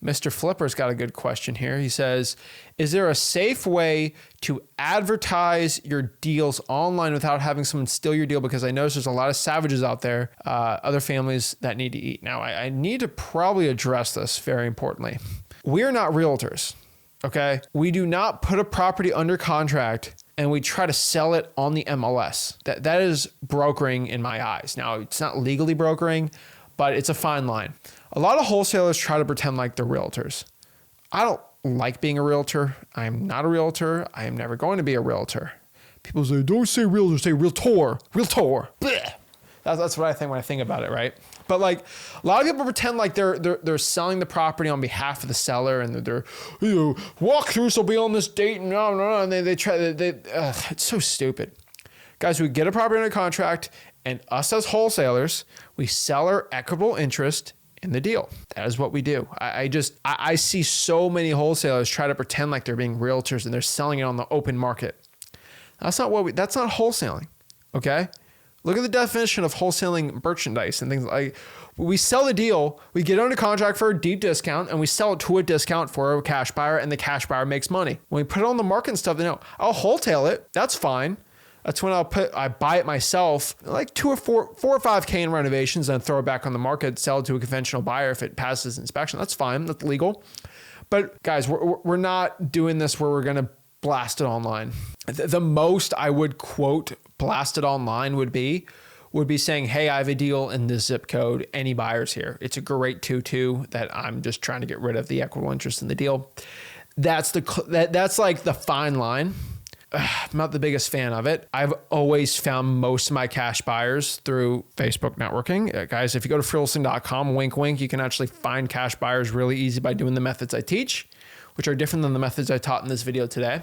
Mr. Flipper's got a good question here. He says, is there a safe way to advertise your deals online without having someone steal your deal? Because I notice there's a lot of savages out there, other families that need to eat. Now, I need to probably address this very importantly. We are not realtors, okay? We do not put a property under contract and we try to sell it on the MLS. That is brokering in my eyes. Now, it's not legally brokering, but it's a fine line. A lot of wholesalers try to pretend like they're realtors. I don't like being a realtor. I'm not a realtor. I am never going to be a realtor. People say, don't say realtor, say realtor. Realtor. Blech. That's what I think when I think about it, right? But like a lot of people pretend like they're selling the property on behalf of the seller, and they're walkthroughs will be on this date, and they try. It's so stupid, guys. We get a property under contract, and us as wholesalers, we sell our equitable interest in the deal. That is what we do. I see so many wholesalers try to pretend like they're being realtors and they're selling it on the open market. That's not wholesaling. Okay. Look at the definition of wholesaling merchandise and things like we sell the deal, we get under contract for a deep discount and we sell it to a discount for a cash buyer, and the cash buyer makes money. When we put it on the market and stuff, they know I'll wholesale it. That's fine. That's when I buy it myself, like 4 or 5K in renovations, and throw it back on the market, sell it to a conventional buyer if it passes inspection. That's fine. That's legal. But guys, we're not doing this where we're going to blast it online. The most I would quote blast it online would be saying, hey, I have a deal in this zip code. Any buyers here? It's a great 2-2 that I'm just trying to get rid of the equitable interest in the deal. That's like the fine line. I'm not the biggest fan of it. I've always found most of my cash buyers through Facebook networking. Guys, if you go to freelisting.com, wink, wink, you can actually find cash buyers really easy by doing the methods I teach, which are different than the methods I taught in this video today.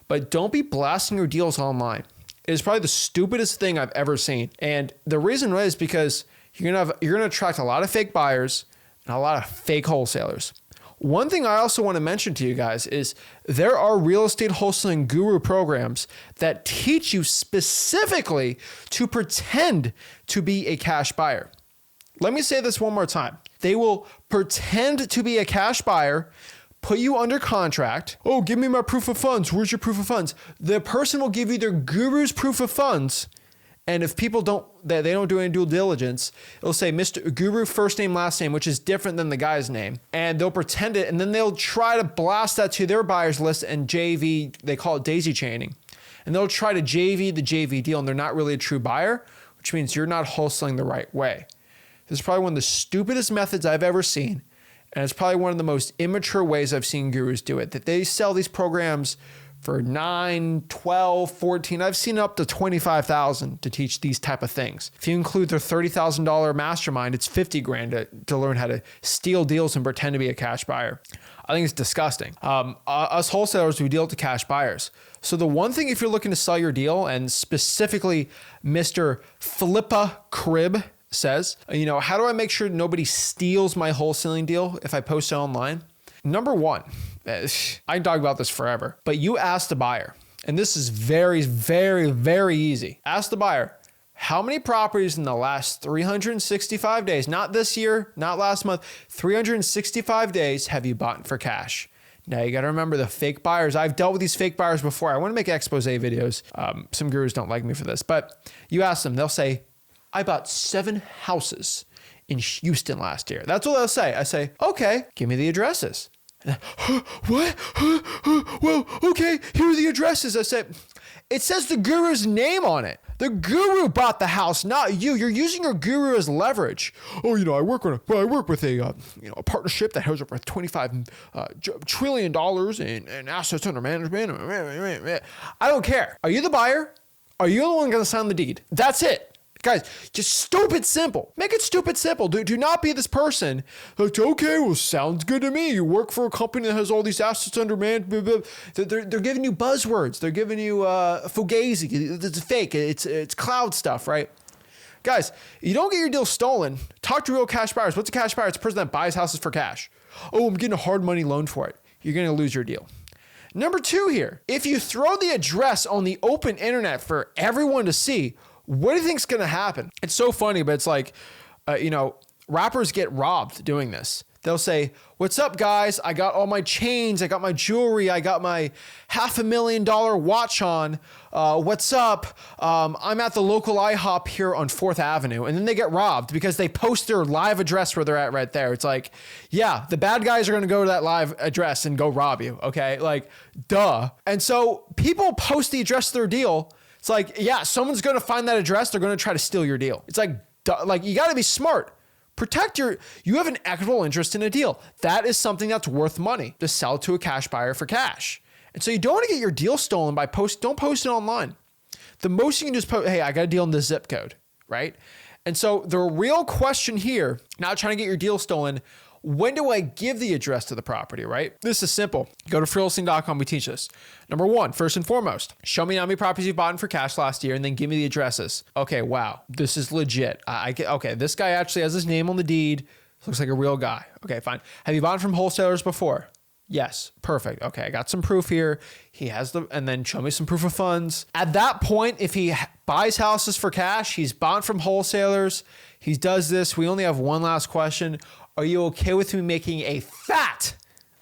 But don't be blasting your deals online. It is probably the stupidest thing I've ever seen. And the reason is because you're gonna attract a lot of fake buyers and a lot of fake wholesalers. One thing I also want to mention to you guys is there are real estate wholesaling guru programs that teach you specifically to pretend to be a cash buyer. Let me say this one more time. They will pretend to be a cash buyer, put you under contract. Oh, give me my proof of funds. Where's your proof of funds? The person will give you their guru's proof of funds. And if people don't do any due diligence, it'll say Mr. Guru first name, last name, which is different than the guy's name. And they'll pretend it, and then they'll try to blast that to their buyers list and JV, they call it daisy chaining. And they'll try to JV the JV deal, and they're not really a true buyer, which means you're not wholesaling the right way. This is probably one of the stupidest methods I've ever seen. And it's probably one of the most immature ways I've seen gurus do it, that they sell these programs for 9, 12, 14. I've seen up to $25,000 to teach these type of things. If you include their $30,000 mastermind, it's $50,000 to learn how to steal deals and pretend to be a cash buyer. I think it's disgusting. Us wholesalers, we deal with the cash buyers. So the one thing, if you're looking to sell your deal, and specifically Mr. Flippa Crib says, how do I make sure nobody steals my wholesaling deal if I post it online? Number one, I can talk about this forever, but you ask the buyer, and this is very, very, very easy. Ask the buyer, how many properties in the last 365 days, not this year, not last month, 365 days have you bought for cash? Now you got to remember the fake buyers. I've dealt with these fake buyers before. I want to make expose videos. Some gurus don't like me for this, but you ask them, they'll say, I bought 7 houses in Houston last year. That's what they'll say. I say, okay, give me the addresses. What? Well, okay, here are the addresses. I said, it says the guru's name on it. The guru bought the house, not you. You're using your guru as leverage. Oh, I work with a partnership that has over $25 trillion in assets under management. I don't care. Are you the buyer? Are you the one going to sign the deed? That's it. Guys, just stupid simple. Make it stupid simple. Do not be this person like, okay, well, sounds good to me. You work for a company that has all these assets under management. They're giving you buzzwords. They're giving you fugazi. It's fake. It's cloud stuff, right? Guys, you don't get your deal stolen. Talk to real cash buyers. What's a cash buyer? It's a person that buys houses for cash. Oh, I'm getting a hard money loan for it. You're going to lose your deal. Number 2 here, if you throw the address on the open internet for everyone to see, what do you think's going to happen? It's so funny, but it's like, rappers get robbed doing this. They'll say, what's up, guys? I got all my chains. I got my jewelry. I got my $500,000 watch on. What's up? I'm at the local IHOP here on 4th Avenue. And then they get robbed because they post their live address where they're at right there. It's like, yeah, the bad guys are going to go to that live address and go rob you. Okay. Like, duh. And so people post the address of their deal. It's like, yeah, someone's going to find that address. They're going to try to steal your deal. It's like, duh, like you got to be smart. You have an equitable interest in a deal. That is something that's worth money to sell to a cash buyer for cash. And so you don't want to get your deal stolen by don't post it online. The most you can do is post, hey, I got a deal in this zip code, right? And so the real question here, not trying to get your deal stolen, when do I give the address to the property, right? This is simple. Go to freelisting.com. We teach this. Number one, first and foremost, show me how many properties you bought in for cash last year and then give me the addresses. Okay, wow, this is legit. Okay, this guy actually has his name on the deed. Looks like a real guy. Okay, fine. Have you bought from wholesalers before? Yes, perfect. Okay, I got some proof here. He has and then show me some proof of funds. At that point, if he buys houses for cash, he's bought from wholesalers, he does this. We only have one last question. Are you okay with me making a fat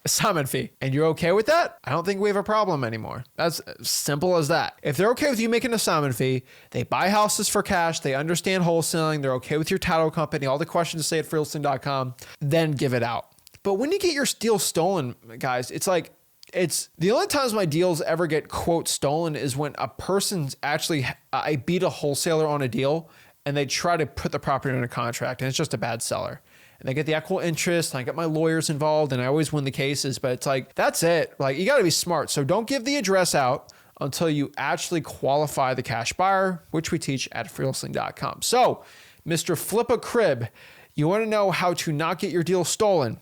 assignment fee? And you're okay with that? I don't think we have a problem anymore. That's simple as that. If they're okay with you making an assignment fee, they buy houses for cash, they understand wholesaling, they're okay with your title company, all the questions to say at freelisting.com, then give it out. But when you get your deal stolen, guys, it's like, it's the only times my deals ever get quote stolen is when a person's actually, I beat a wholesaler on a deal and they try to put the property under contract and it's just a bad seller. And they get the equal interest, and I get my lawyers involved, and I always win the cases, but it's like, that's it. Like, you got to be smart. So don't give the address out until you actually qualify the cash buyer, which we teach at freelisting.com. So, Mr. Flip a Crib, you want to know how to not get your deal stolen.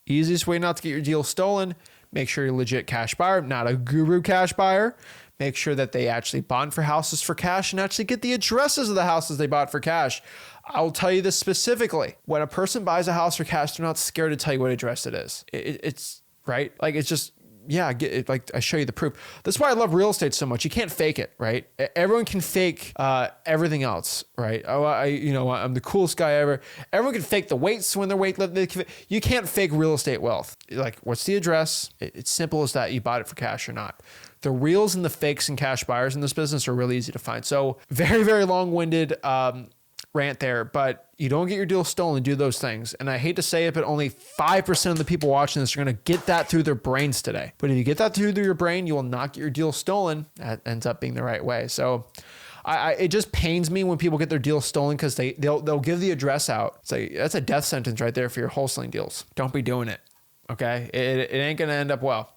Easiest way not to get your deal stolen, make sure you're a legit cash buyer, not a guru cash buyer. Make sure that they actually bond for houses for cash and actually get the addresses of the houses they bought for cash. I'll tell you this specifically. When a person buys a house for cash, they're not scared to tell you what address it is. It's right. Like it's just, yeah, like I show you the proof. That's why I love real estate so much. You can't fake it, right? Everyone can fake everything else, right? Oh, I'm the coolest guy ever. Everyone can fake the weights when they're weightlifting. You can't fake real estate wealth. Like, what's the address? It's simple as that. You bought it for cash or not. The reals and the fakes and cash buyers in this business are really easy to find. So very, very long-winded rant there, but you don't get your deal stolen, do those things. And I hate to say it, but only 5% of the people watching this are going to get that through their brains today. But if you get that through your brain, you will not get your deal stolen. That ends up being the right way. So it just pains me when people get their deal stolen because they'll give the address out. It's like, that's a death sentence right there for your wholesaling deals. Don't be doing it. Okay. It ain't going to end up well.